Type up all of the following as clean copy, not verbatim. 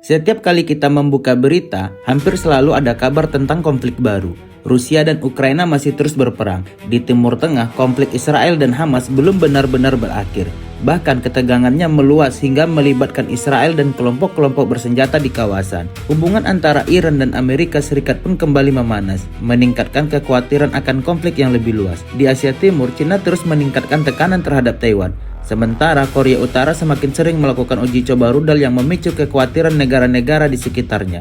Setiap kali kita membuka berita, hampir selalu ada kabar tentang konflik baru. Rusia dan Ukraina masih terus berperang. Di Timur Tengah, konflik Israel dan Hamas belum benar-benar berakhir. Bahkan ketegangannya meluas hingga melibatkan Israel dan kelompok-kelompok bersenjata di kawasan. Hubungan antara Iran dan Amerika Serikat pun kembali memanas, meningkatkan kekhawatiran akan konflik yang lebih luas. Di Asia Timur, China terus meningkatkan tekanan terhadap Taiwan. Sementara Korea Utara semakin sering melakukan uji coba rudal yang memicu kekhawatiran negara-negara di sekitarnya.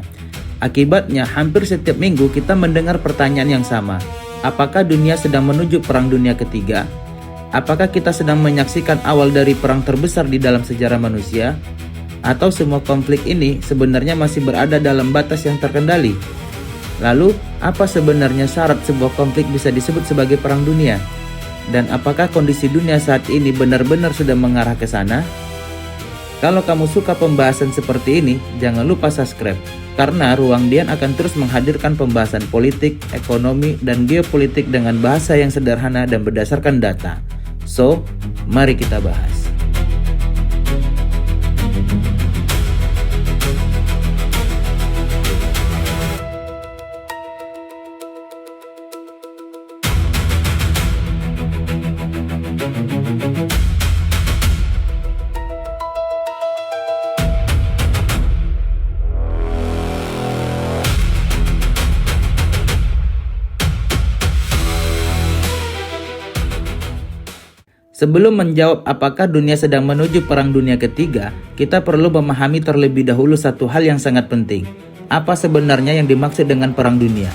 Akibatnya, hampir setiap minggu kita mendengar pertanyaan yang sama. Apakah dunia sedang menuju perang dunia ketiga? Apakah kita sedang menyaksikan awal dari perang terbesar di dalam sejarah manusia? Atau semua konflik ini sebenarnya masih berada dalam batas yang terkendali? Lalu, apa sebenarnya syarat sebuah konflik bisa disebut sebagai perang dunia? Dan apakah kondisi dunia saat ini benar-benar sudah mengarah ke sana? Kalau kamu suka pembahasan seperti ini, jangan lupa subscribe. Karena Ruang Dian akan terus menghadirkan pembahasan politik, ekonomi, dan geopolitik dengan bahasa yang sederhana dan berdasarkan data. So, mari kita bahas. Sebelum menjawab apakah dunia sedang menuju perang dunia ketiga, kita perlu memahami terlebih dahulu satu hal yang sangat penting. Apa sebenarnya yang dimaksud dengan perang dunia?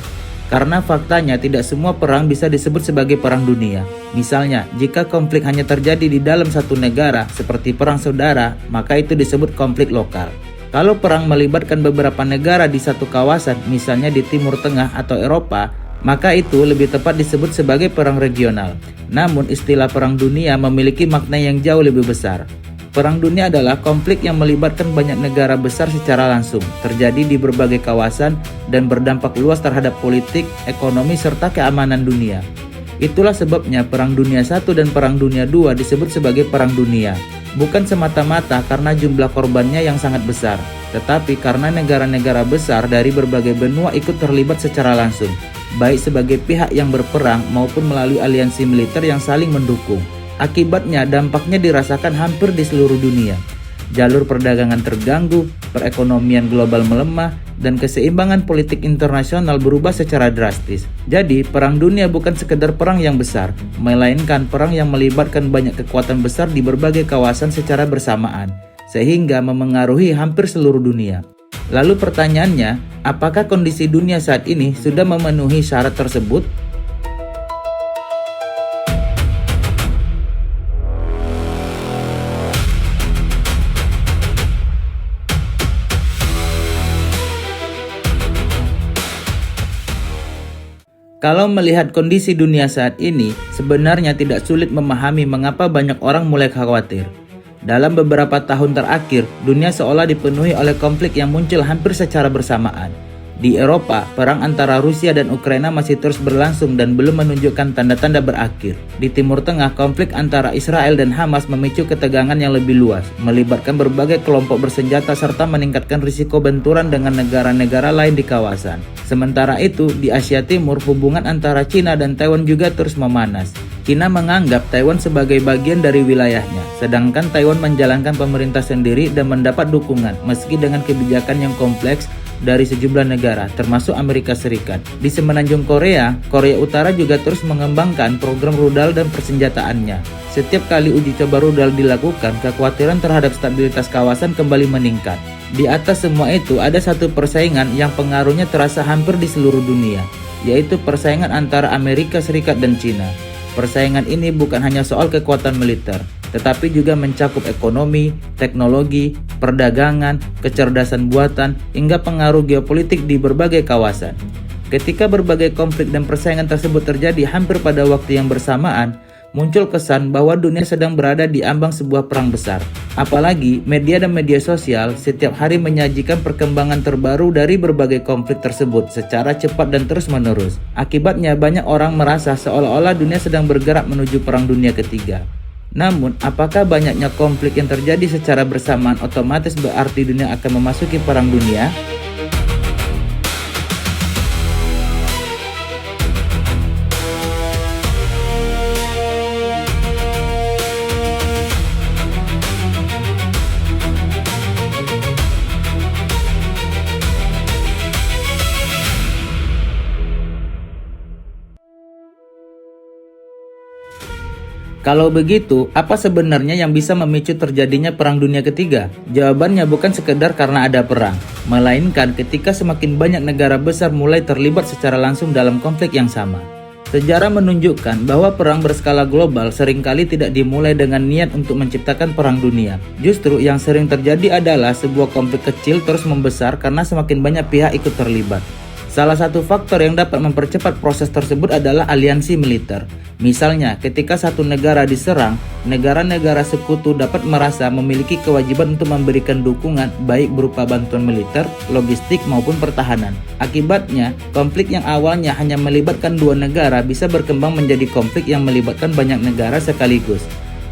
Karena faktanya tidak semua perang bisa disebut sebagai perang dunia. Misalnya, jika konflik hanya terjadi di dalam satu negara seperti perang saudara, maka itu disebut konflik lokal. Kalau perang melibatkan beberapa negara di satu kawasan, misalnya di Timur Tengah atau Eropa, maka itu lebih tepat disebut sebagai perang regional. Namun istilah perang dunia memiliki makna yang jauh lebih besar. Perang dunia adalah konflik yang melibatkan banyak negara besar secara langsung, terjadi di berbagai kawasan dan berdampak luas terhadap politik, ekonomi, serta keamanan dunia. Itulah sebabnya Perang Dunia I dan Perang Dunia II disebut sebagai perang dunia. Bukan semata-mata karena jumlah korbannya yang sangat besar, tetapi karena negara-negara besar dari berbagai benua ikut terlibat secara langsung, baik sebagai pihak yang berperang maupun melalui aliansi militer yang saling mendukung. Akibatnya dampaknya dirasakan hampir di seluruh dunia. Jalur perdagangan terganggu, perekonomian global melemah, dan keseimbangan politik internasional berubah secara drastis. Jadi, perang dunia bukan sekedar perang yang besar, melainkan perang yang melibatkan banyak kekuatan besar di berbagai kawasan secara bersamaan, sehingga memengaruhi hampir seluruh dunia. Lalu pertanyaannya, apakah kondisi dunia saat ini sudah memenuhi syarat tersebut? Kalau melihat kondisi dunia saat ini, sebenarnya tidak sulit memahami mengapa banyak orang mulai khawatir. Dalam beberapa tahun terakhir, dunia seolah dipenuhi oleh konflik yang muncul hampir secara bersamaan. Di Eropa, perang antara Rusia dan Ukraina masih terus berlangsung dan belum menunjukkan tanda-tanda berakhir. Di Timur Tengah, konflik antara Israel dan Hamas memicu ketegangan yang lebih luas, melibatkan berbagai kelompok bersenjata serta meningkatkan risiko benturan dengan negara-negara lain di kawasan. Sementara itu, di Asia Timur, hubungan antara China dan Taiwan juga terus memanas. China menganggap Taiwan sebagai bagian dari wilayahnya, sedangkan Taiwan menjalankan pemerintah sendiri dan mendapat dukungan meski dengan kebijakan yang kompleks dari sejumlah negara, termasuk Amerika Serikat. Di semenanjung Korea, Korea Utara juga terus mengembangkan program rudal dan persenjataannya. Setiap kali uji coba rudal dilakukan, kekhawatiran terhadap stabilitas kawasan kembali meningkat. Di atas semua itu, ada satu persaingan yang pengaruhnya terasa hampir di seluruh dunia, yaitu persaingan antara Amerika Serikat dan China. Persaingan ini bukan hanya soal kekuatan militer, tetapi juga mencakup ekonomi, teknologi, perdagangan, kecerdasan buatan, hingga pengaruh geopolitik di berbagai kawasan. Ketika berbagai konflik dan persaingan tersebut terjadi hampir pada waktu yang bersamaan, muncul kesan bahwa dunia sedang berada di ambang sebuah perang besar. Apalagi media dan media sosial setiap hari menyajikan perkembangan terbaru dari berbagai konflik tersebut secara cepat dan terus-menerus. Akibatnya banyak orang merasa seolah-olah dunia sedang bergerak menuju perang dunia ketiga. Namun, apakah banyaknya konflik yang terjadi secara bersamaan otomatis berarti dunia akan memasuki perang dunia? Kalau begitu, apa sebenarnya yang bisa memicu terjadinya Perang Dunia Ketiga? Jawabannya bukan sekedar karena ada perang, melainkan ketika semakin banyak negara besar mulai terlibat secara langsung dalam konflik yang sama. Sejarah menunjukkan bahwa perang berskala global seringkali tidak dimulai dengan niat untuk menciptakan perang dunia. Justru yang sering terjadi adalah sebuah konflik kecil terus membesar karena semakin banyak pihak ikut terlibat. Salah satu faktor yang dapat mempercepat proses tersebut adalah aliansi militer. Misalnya, ketika satu negara diserang, negara-negara sekutu dapat merasa memiliki kewajiban untuk memberikan dukungan baik berupa bantuan militer, logistik, maupun pertahanan. Akibatnya, konflik yang awalnya hanya melibatkan dua negara bisa berkembang menjadi konflik yang melibatkan banyak negara sekaligus.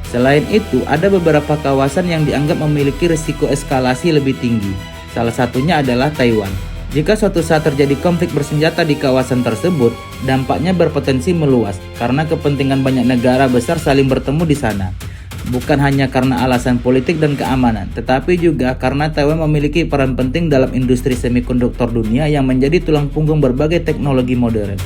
Selain itu, ada beberapa kawasan yang dianggap memiliki risiko eskalasi lebih tinggi. Salah satunya adalah Taiwan. Jika suatu saat terjadi konflik bersenjata di kawasan tersebut, dampaknya berpotensi meluas karena kepentingan banyak negara besar saling bertemu di sana. Bukan hanya karena alasan politik dan keamanan, tetapi juga karena Taiwan memiliki peran penting dalam industri semikonduktor dunia yang menjadi tulang punggung berbagai teknologi modern.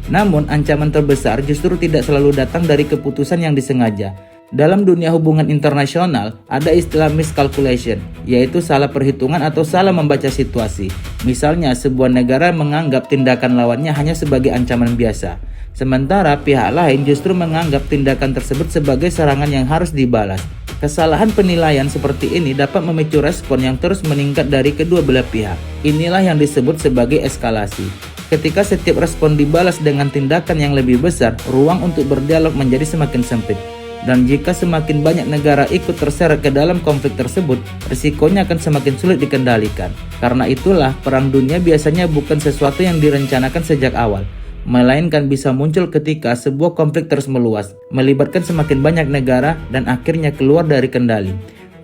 Namun, ancaman terbesar justru tidak selalu datang dari keputusan yang disengaja. Dalam dunia hubungan internasional, ada istilah miscalculation, yaitu salah perhitungan atau salah membaca situasi. Misalnya, sebuah negara menganggap tindakan lawannya hanya sebagai ancaman biasa, sementara pihak lain justru menganggap tindakan tersebut sebagai serangan yang harus dibalas. Kesalahan penilaian seperti ini dapat memicu respon yang terus meningkat dari kedua belah pihak. Inilah yang disebut sebagai eskalasi. Ketika setiap respon dibalas dengan tindakan yang lebih besar, ruang untuk berdialog menjadi semakin sempit. Dan jika semakin banyak negara ikut terseret ke dalam konflik tersebut, risikonya akan semakin sulit dikendalikan. Karena itulah, perang dunia biasanya bukan sesuatu yang direncanakan sejak awal, melainkan bisa muncul ketika sebuah konflik terus meluas, melibatkan semakin banyak negara dan akhirnya keluar dari kendali.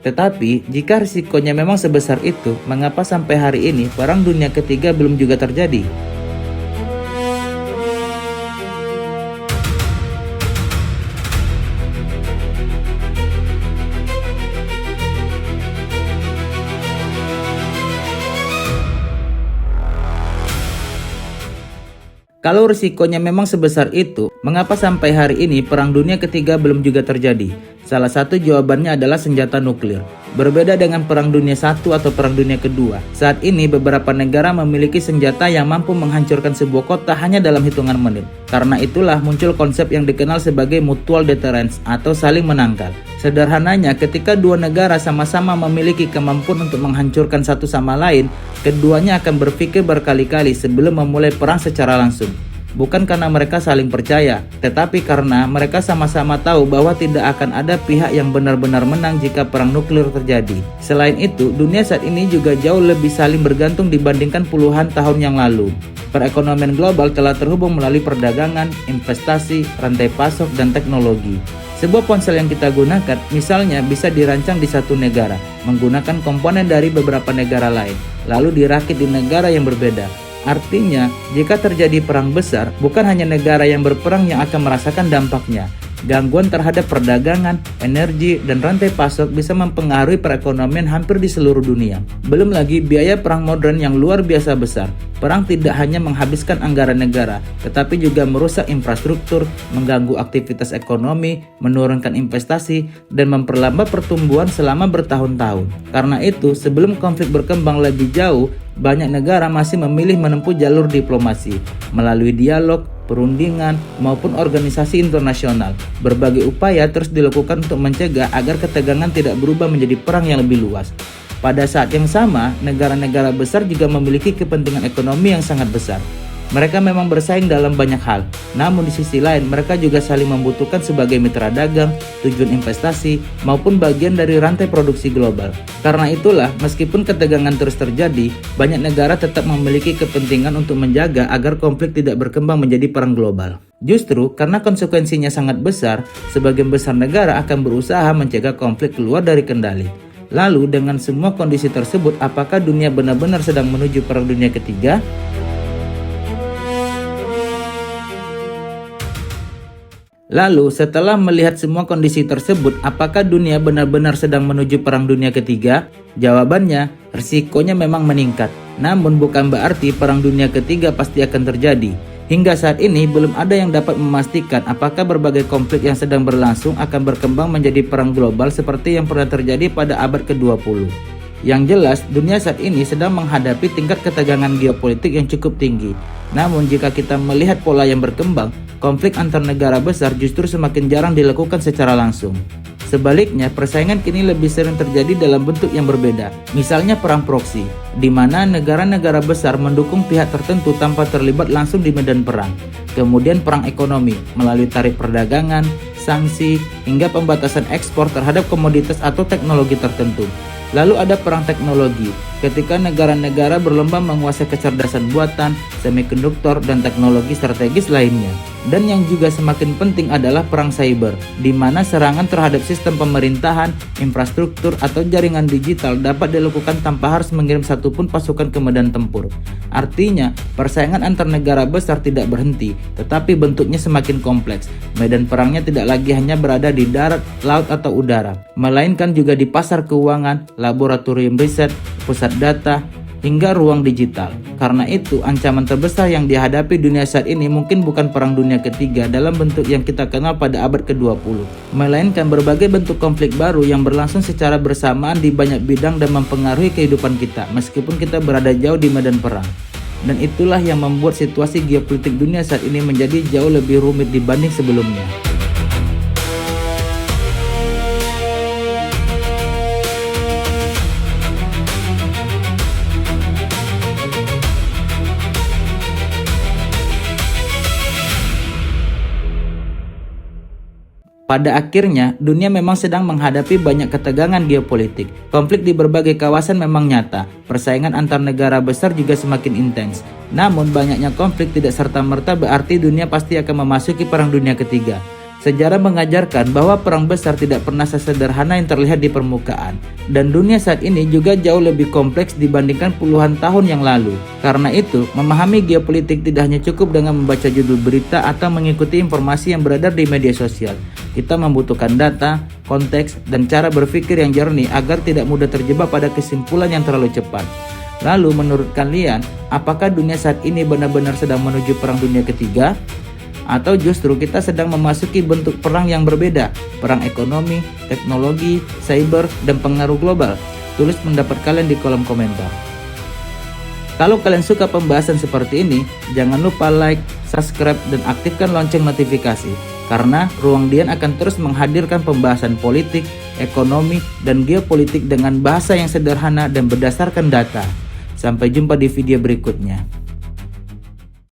Tetapi, jika risikonya memang sebesar itu, mengapa sampai hari ini perang dunia ketiga belum juga terjadi? Kalau risikonya memang sebesar itu, mengapa sampai hari ini Perang Dunia Ketiga belum juga terjadi? Salah satu jawabannya adalah senjata nuklir. Berbeda dengan Perang Dunia I atau Perang Dunia Kedua, saat ini beberapa negara memiliki senjata yang mampu menghancurkan sebuah kota hanya dalam hitungan menit. Karena itulah muncul konsep yang dikenal sebagai mutual deterrence atau saling menangkal. Sederhananya, ketika dua negara sama-sama memiliki kemampuan untuk menghancurkan satu sama lain, keduanya akan berpikir berkali-kali sebelum memulai perang secara langsung. Bukan karena mereka saling percaya, tetapi karena mereka sama-sama tahu bahwa tidak akan ada pihak yang benar-benar menang jika perang nuklir terjadi. Selain itu, dunia saat ini juga jauh lebih saling bergantung dibandingkan puluhan tahun yang lalu. Perekonomian global telah terhubung melalui perdagangan, investasi, rantai pasok, dan teknologi. Sebuah ponsel yang kita gunakan misalnya bisa dirancang di satu negara, menggunakan komponen dari beberapa negara lain, lalu dirakit di negara yang berbeda. Artinya, jika terjadi perang besar, bukan hanya negara yang berperang yang akan merasakan dampaknya. Gangguan terhadap perdagangan, energi, dan rantai pasok bisa mempengaruhi perekonomian hampir di seluruh dunia. Belum lagi biaya perang modern yang luar biasa besar. Perang tidak hanya menghabiskan anggaran negara, tetapi juga merusak infrastruktur, mengganggu aktivitas ekonomi, menurunkan investasi, dan memperlambat pertumbuhan selama bertahun-tahun. Karena itu, sebelum konflik berkembang lebih jauh, banyak negara masih memilih menempuh jalur diplomasi, melalui dialog, perundingan, maupun organisasi internasional. Berbagai upaya terus dilakukan untuk mencegah agar ketegangan tidak berubah menjadi perang yang lebih luas. Pada saat yang sama, negara-negara besar juga memiliki kepentingan ekonomi yang sangat besar. Mereka memang bersaing dalam banyak hal, namun di sisi lain mereka juga saling membutuhkan sebagai mitra dagang, tujuan investasi, maupun bagian dari rantai produksi global. Karena itulah, meskipun ketegangan terus terjadi, banyak negara tetap memiliki kepentingan untuk menjaga agar konflik tidak berkembang menjadi perang global. Justru karena konsekuensinya sangat besar, sebagian besar negara akan berusaha mencegah konflik keluar dari kendali. Lalu dengan semua kondisi tersebut, apakah dunia benar-benar sedang menuju perang dunia ketiga? Lalu setelah melihat semua kondisi tersebut, apakah dunia benar-benar sedang menuju perang dunia ketiga? Jawabannya, risikonya memang meningkat. Namun bukan berarti perang dunia ketiga pasti akan terjadi. Hingga saat ini belum ada yang dapat memastikan apakah berbagai konflik yang sedang berlangsung akan berkembang menjadi perang global seperti yang pernah terjadi pada abad ke-20. Yang jelas, dunia saat ini sedang menghadapi tingkat ketegangan geopolitik yang cukup tinggi. Namun jika kita melihat pola yang berkembang, konflik antar negara besar justru semakin jarang dilakukan secara langsung. Sebaliknya, persaingan kini lebih sering terjadi dalam bentuk yang berbeda. Misalnya perang proksi, di mana negara-negara besar mendukung pihak tertentu tanpa terlibat langsung di medan perang. Kemudian perang ekonomi, melalui tarif perdagangan, sanksi, hingga pembatasan ekspor terhadap komoditas atau teknologi tertentu. Lalu ada perang teknologi, ketika negara-negara berlomba menguasai kecerdasan buatan, semikonduktor, dan teknologi strategis lainnya. Dan yang juga semakin penting adalah perang cyber, di mana serangan terhadap sistem pemerintahan, infrastruktur, atau jaringan digital dapat dilakukan tanpa harus mengirim satupun pasukan ke medan tempur. Artinya, persaingan antar negara besar tidak berhenti, tetapi bentuknya semakin kompleks. Medan perangnya tidak lagi hanya berada di darat, laut, atau udara, melainkan juga di pasar keuangan, laboratorium riset, pusat data, hingga ruang digital. Karena itu, ancaman terbesar yang dihadapi dunia saat ini mungkin bukan perang dunia ketiga dalam bentuk yang kita kenal pada abad ke-20, melainkan berbagai bentuk konflik baru yang berlangsung secara bersamaan di banyak bidang dan mempengaruhi kehidupan kita, meskipun kita berada jauh di medan perang. Dan itulah yang membuat situasi geopolitik dunia saat ini menjadi jauh lebih rumit dibanding sebelumnya. Pada akhirnya, dunia memang sedang menghadapi banyak ketegangan geopolitik. Konflik di berbagai kawasan memang nyata. Persaingan antar negara besar juga semakin intens. Namun, banyaknya konflik tidak serta-merta berarti dunia pasti akan memasuki perang dunia ketiga. Sejarah mengajarkan bahwa perang besar tidak pernah sesederhana yang terlihat di permukaan. Dan dunia saat ini juga jauh lebih kompleks dibandingkan puluhan tahun yang lalu. Karena itu, memahami geopolitik tidak hanya cukup dengan membaca judul berita atau mengikuti informasi yang beredar di media sosial. Kita membutuhkan data, konteks, dan cara berpikir yang jernih agar tidak mudah terjebak pada kesimpulan yang terlalu cepat. Lalu menurut kalian, apakah dunia saat ini benar-benar sedang menuju perang dunia ketiga? Atau justru kita sedang memasuki bentuk perang yang berbeda, perang ekonomi, teknologi, cyber, dan pengaruh global? Tulis pendapat kalian di kolom komentar. Kalau kalian suka pembahasan seperti ini, jangan lupa like, subscribe, dan aktifkan lonceng notifikasi, karena Ruang Dian akan terus menghadirkan pembahasan politik, ekonomi, dan geopolitik dengan bahasa yang sederhana dan berdasarkan data. Sampai jumpa di video berikutnya.